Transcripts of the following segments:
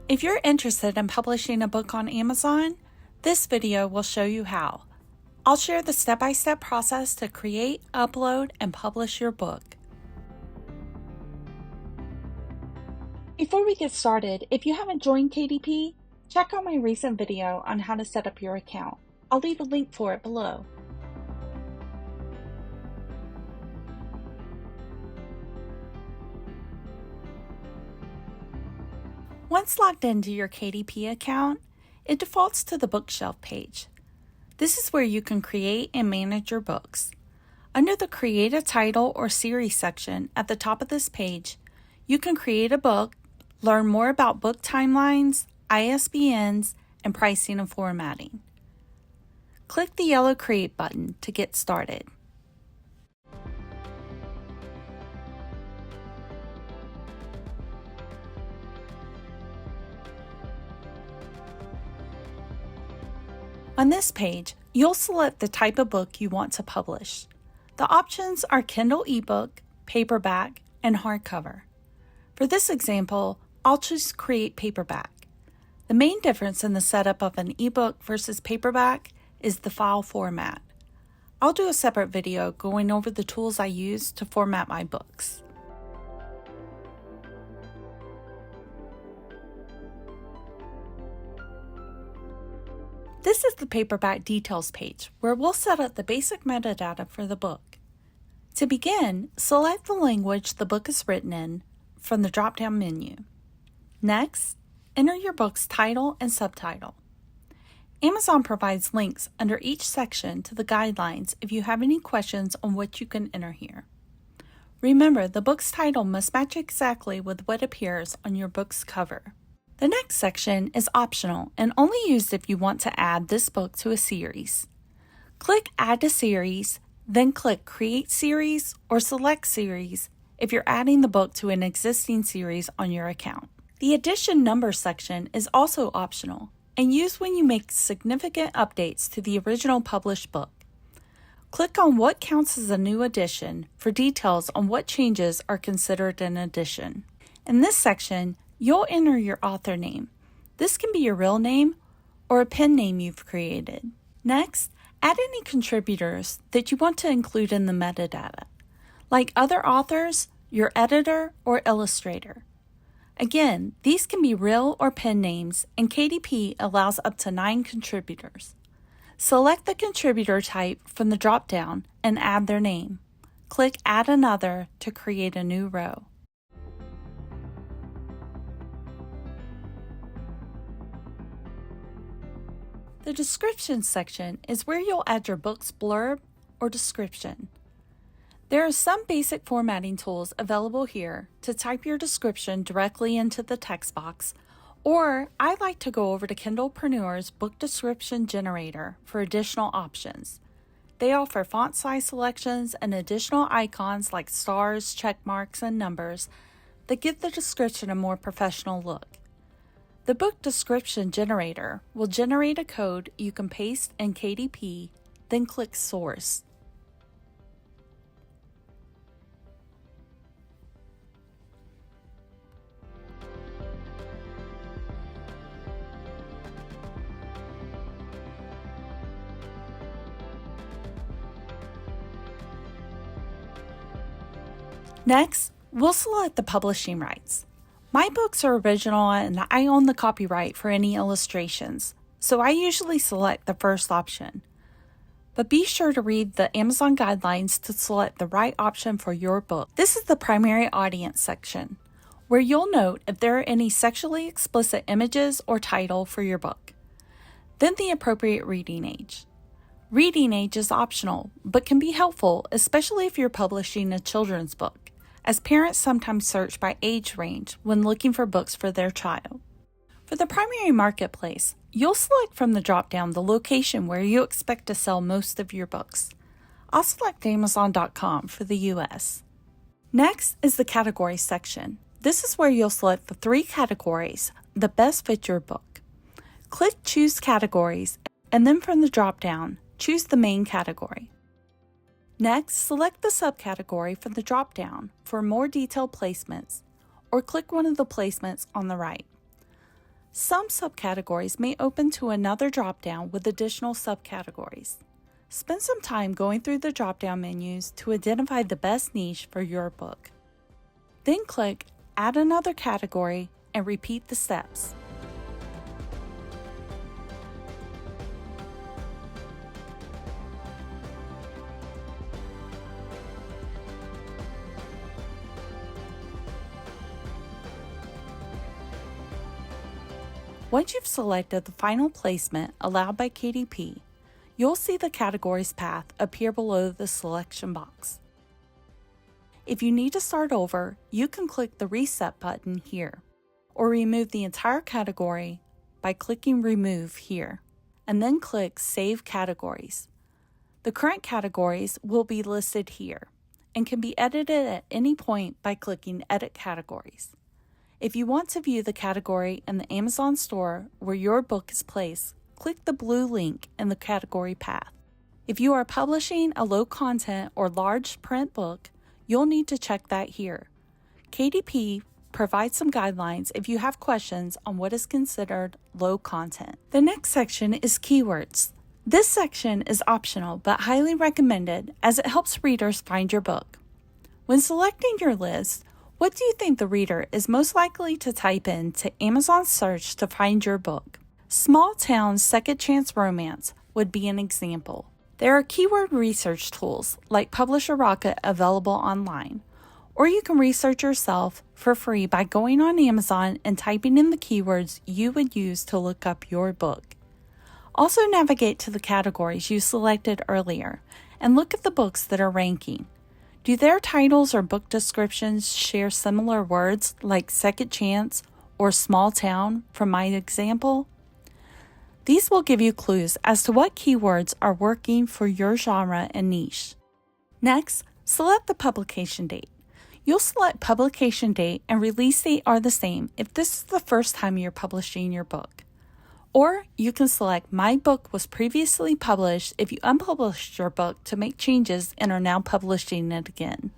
If you're interested in publishing a book on Amazon, this video will show you how. I'll share the step-by-step process to create, upload, and publish your book. Before we get started, if you haven't joined KDP, check out my recent video on how to set up your account. I'll leave a link for it below. Once logged into your KDP account, it defaults to the bookshelf page. This is where you can create and manage your books. Under the Create a Title or Series section at the top of this page, you can create a book, learn more about book timelines, ISBNs, and pricing and formatting. Click the yellow Create button to get started. On this page, you'll select the type of book you want to publish. The options are Kindle ebook, paperback, and hardcover. For this example, I'll choose Create Paperback. The main difference in the setup of an ebook versus paperback is the file format. I'll do a separate video going over the tools I use to format my books. This is the Paperback Details page, where we'll set up the basic metadata for the book. To begin, select the language the book is written in from the drop-down menu. Next, enter your book's title and subtitle. Amazon provides links under each section to the guidelines if you have any questions on what you can enter here. Remember, the book's title must match exactly with what appears on your book's cover. The next section is optional and only used if you want to add this book to a series. Click Add to Series, then click Create Series or Select Series if you're adding the book to an existing series on your account. The edition number section is also optional and used when you make significant updates to the original published book. Click on what counts as a new edition for details on what changes are considered an addition. In this section, you'll enter your author name. This can be your real name or a pen name you've created. Next, add any contributors that you want to include in the metadata, like other authors, your editor, or illustrator. Again, these can be real or pen names, and KDP allows up to 9 contributors. Select the contributor type from the drop-down and add their name. Click Add Another to create a new row. The description section is where you'll add your book's blurb or description. There are some basic formatting tools available here to type your description directly into the text box, or I like to go over to Kindlepreneur's Book Description Generator for additional options. They offer font size selections and additional icons like stars, check marks, and numbers that give the description a more professional look. The Book Description Generator will generate a code you can paste in KDP, then click Source. Next, we'll select the publishing rights. My books are original and I own the copyright for any illustrations, so I usually select the first option. But be sure to read the Amazon guidelines to select the right option for your book. This is the primary audience section, where you'll note if there are any sexually explicit images or title for your book. Then the appropriate reading age. Reading age is optional, but can be helpful, especially if you're publishing a children's book, as parents sometimes search by age range when looking for books for their child. For the primary marketplace, you'll select from the drop-down the location where you expect to sell most of your books. I'll select Amazon.com for the US. Next is the category section. This is where you'll select the 3 categories that best fit your book. Click Choose Categories, and then from the drop-down, choose the main category. Next, select the subcategory from the drop-down for more detailed placements, or click one of the placements on the right. Some subcategories may open to another drop-down with additional subcategories. Spend some time going through the drop-down menus to identify the best niche for your book. Then click Add another category and repeat the steps. Once you've selected the final placement allowed by KDP, you'll see the categories path appear below the selection box. If you need to start over, you can click the Reset button here, or remove the entire category by clicking Remove here, and then click Save Categories. The current categories will be listed here, and can be edited at any point by clicking Edit Categories. If you want to view the category in the Amazon store where your book is placed, click the blue link in the category path. If you are publishing a low content or large print book, you'll need to check that here. KDP provides some guidelines if you have questions on what is considered low content. The next section is keywords. This section is optional but highly recommended as it helps readers find your book. When selecting your list, what do you think the reader is most likely to type in to Amazon search to find your book? Small town second chance romance would be an example. There are keyword research tools like Publisher Rocket available online, or you can research yourself for free by going on Amazon and typing in the keywords you would use to look up your book. Also navigate to the categories you selected earlier and look at the books that are ranking. Do their titles or book descriptions share similar words like second chance or small town from my example? These will give you clues as to what keywords are working for your genre and niche. Next, select the publication date. You'll select publication date and release date are the same if this is the first time you're publishing your book. Or you can select My Book Was Previously Published if you unpublished your book to make changes and are now publishing it again.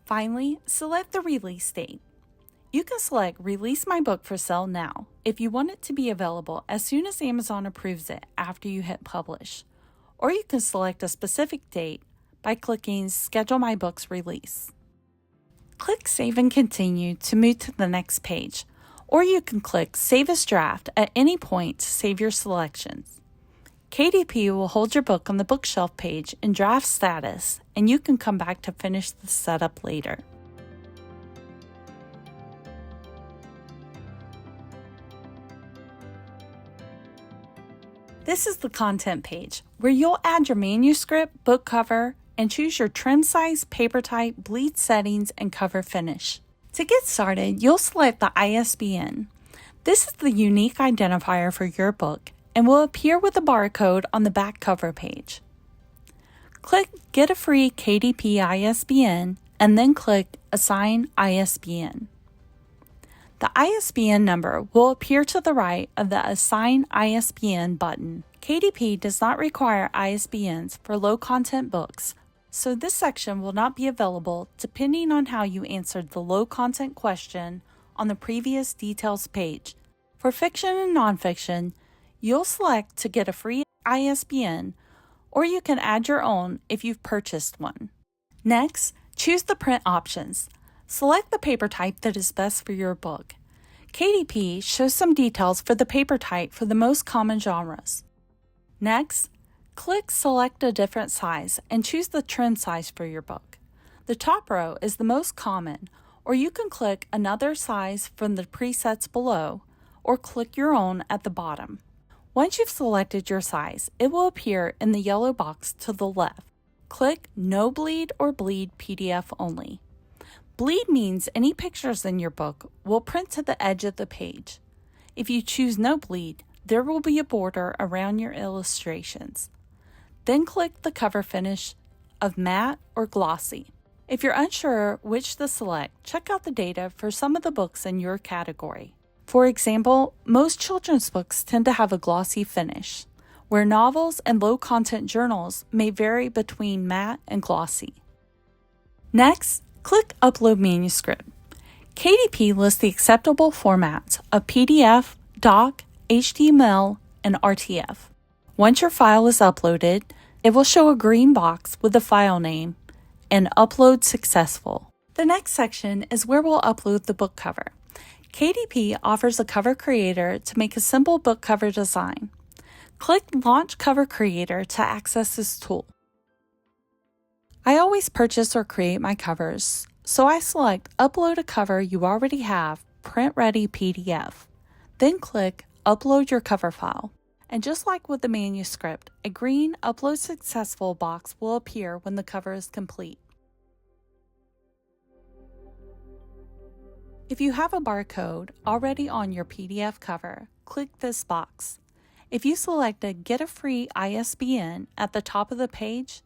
Finally, select the release date. You can select Release My Book for Sale Now if you want it to be available as soon as Amazon approves it after you hit Publish. Or you can select a specific date by clicking Schedule My Book's Release. Click Save and Continue to move to the next page. Or you can click Save as Draft at any point to save your selections. KDP will hold your book on the bookshelf page in draft status, and you can come back to finish the setup later. This is the content page, where you'll add your manuscript, book cover, and choose your trim size, paper type, bleed settings, and cover finish. To get started, you'll select the ISBN. This is the unique identifier for your book and will appear with a barcode on the back cover page. Click Get a Free KDP ISBN and then click Assign ISBN. The ISBN number will appear to the right of the Assign ISBN button. KDP does not require ISBNs for low-content books, so this section will not be available depending on how you answered the low-content question on the previous details page. For fiction and nonfiction, you'll select to get a free ISBN, or you can add your own if you've purchased one. Next, choose the print options. Select the paper type that is best for your book. KDP shows some details for the paper type for the most common genres. Next, click Select a different size and choose the trim size for your book. The top row is the most common, or you can click another size from the presets below, or click your own at the bottom. Once you've selected your size, it will appear in the yellow box to the left. Click No Bleed or Bleed PDF Only. Bleed means any pictures in your book will print to the edge of the page. If you choose No Bleed, there will be a border around your illustrations. Then click the cover finish of matte or glossy. If you're unsure which to select, check out the data for some of the books in your category. For example, most children's books tend to have a glossy finish, where novels and low-content journals may vary between matte and glossy. Next, click Upload Manuscript. KDP lists the acceptable formats of PDF, doc, HTML, and RTF. Once your file is uploaded, it will show a green box with the file name and Upload Successful. The next section is where we'll upload the book cover. KDP offers a cover creator to make a simple book cover design. Click Launch Cover Creator to access this tool. I always purchase or create my covers, so I select Upload a cover you already have, Print Ready PDF. Then click Upload your cover file. And just like with the manuscript, a green Upload Successful box will appear when the cover is complete. If you have a barcode already on your PDF cover, click this box. If you selected Get a Free ISBN at the top of the page,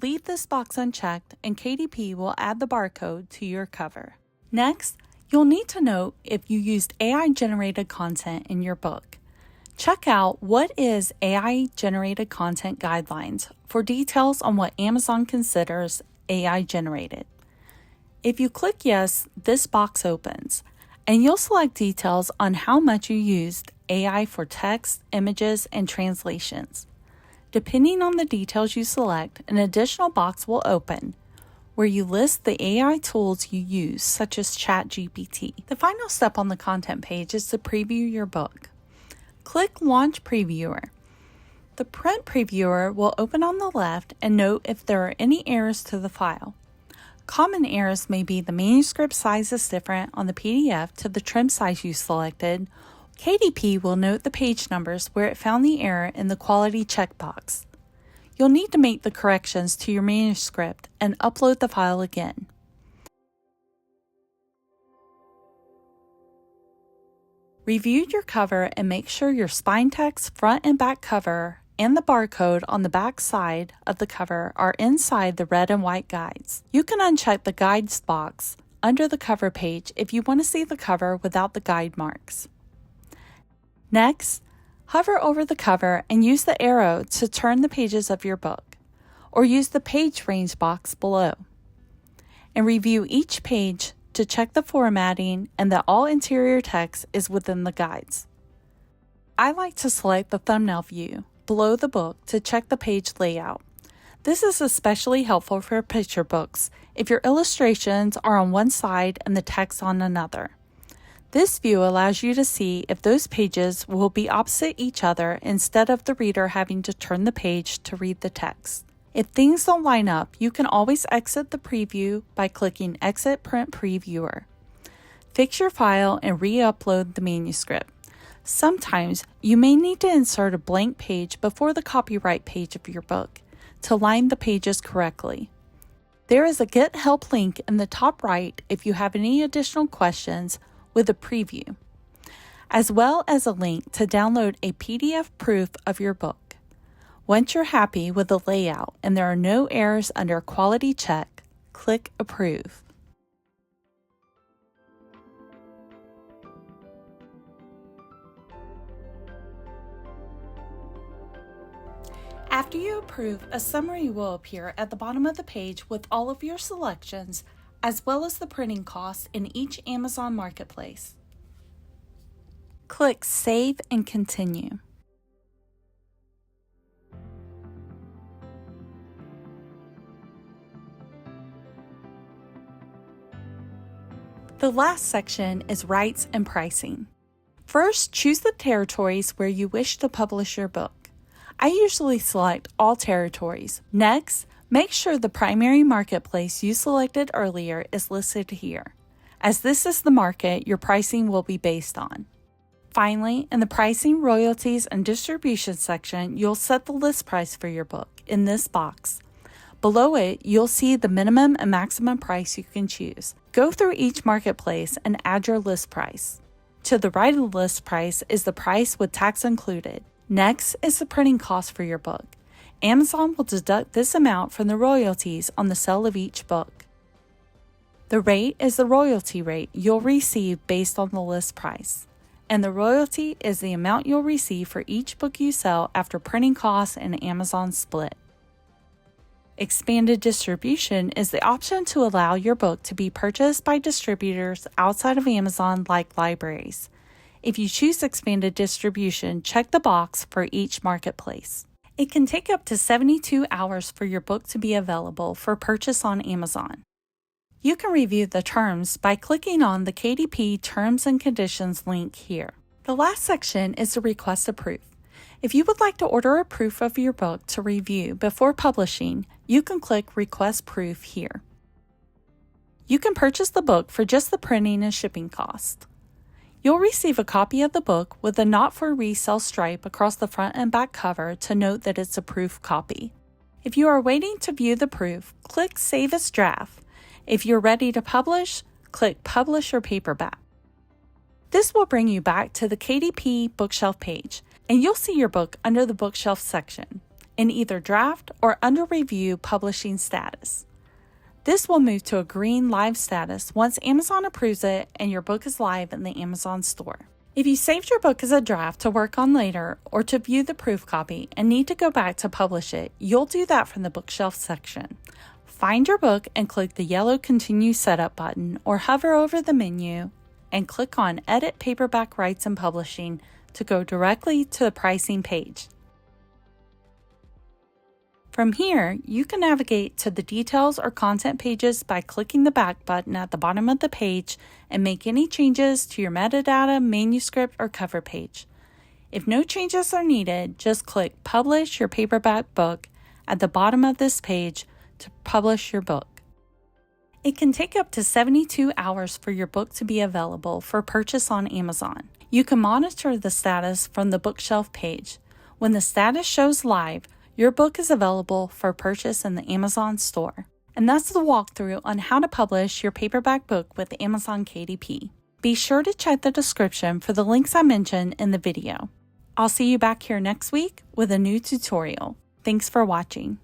leave this box unchecked and KDP will add the barcode to your cover. Next, you'll need to note if you used AI-generated content in your book. Check out What is AI-generated content guidelines for details on what Amazon considers AI-generated. If you click Yes, this box opens, and you'll select details on how much you used AI for text, images, and translations. Depending on the details you select, an additional box will open where you list the AI tools you use, such as ChatGPT. The final step on the content page is to preview your book. Click Launch Previewer. The Print Previewer will open on the left and note if there are any errors to the file. Common errors may be the manuscript size is different on the PDF to the trim size you selected. KDP will note the page numbers where it found the error in the quality checkbox. You'll need to make the corrections to your manuscript and upload the file again. Review your cover and make sure your spine text, front and back cover, and the barcode on the back side of the cover are inside the red and white guides. You can uncheck the guides box under the cover page if you want to see the cover without the guide marks. Next, hover over the cover and use the arrow to turn the pages of your book, or use the page range box below. And review each page to check the formatting and that all interior text is within the guides. I like to select the thumbnail view below the book to check the page layout. This is especially helpful for picture books if your illustrations are on one side and the text on another. This view allows you to see if those pages will be opposite each other instead of the reader having to turn the page to read the text. If things don't line up, you can always exit the preview by clicking Exit Print Previewer. Fix your file and re-upload the manuscript. Sometimes you may need to insert a blank page before the copyright page of your book to line the pages correctly. There is a Get Help link in the top right if you have any additional questions with a preview, as well as a link to download a PDF proof of your book. Once you're happy with the layout and there are no errors under Quality Check, click Approve. After you approve, a summary will appear at the bottom of the page with all of your selections, as well as the printing costs in each Amazon marketplace. Click Save and Continue. The last section is Rights and Pricing. First, choose the territories where you wish to publish your book. I usually select all territories. Next, make sure the primary marketplace you selected earlier is listed here, as this is the market your pricing will be based on. Finally, in the Pricing, Royalties, and Distribution section, you'll set the list price for your book in this box. Below it, you'll see the minimum and maximum price you can choose. Go through each marketplace and add your list price. To the right of the list price is the price with tax included. Next is the printing cost for your book. Amazon will deduct this amount from the royalties on the sale of each book. The rate is the royalty rate you'll receive based on the list price, and the royalty is the amount you'll receive for each book you sell after printing costs and Amazon split. Expanded distribution is the option to allow your book to be purchased by distributors outside of Amazon like libraries. If you choose expanded distribution, check the box for each marketplace. It can take up to 72 hours for your book to be available for purchase on Amazon. You can review the terms by clicking on the KDP Terms and Conditions link here. The last section is to request a proof. If you would like to order a proof of your book to review before publishing, you can click Request Proof here. You can purchase the book for just the printing and shipping cost. You'll receive a copy of the book with a Not for Resale stripe across the front and back cover to note that it's a proof copy. If you are waiting to view the proof, click Save as Draft. If you're ready to publish, click Publish your Paperback. This will bring you back to the KDP Bookshelf page, and you'll see your book under the Bookshelf section, in either Draft or Under Review Publishing status. This will move to a green live status once Amazon approves it and your book is live in the Amazon store. If you saved your book as a draft to work on later or to view the proof copy and need to go back to publish it, you'll do that from the Bookshelf section. Find your book and click the yellow Continue Setup button or hover over the menu and click on Edit Paperback Rights and Publishing to go directly to the pricing page. From here, you can navigate to the details or content pages by clicking the back button at the bottom of the page and make any changes to your metadata, manuscript, or cover page. If no changes are needed, just click Publish Your Paperback Book at the bottom of this page to publish your book. It can take up to 72 hours for your book to be available for purchase on Amazon. You can monitor the status from the Bookshelf page. When the status shows live, your book is available for purchase in the Amazon store. And that's the walkthrough on how to publish your paperback book with Amazon KDP. Be sure to check the description for the links I mentioned in the video. I'll see you back here next week with a new tutorial. Thanks for watching.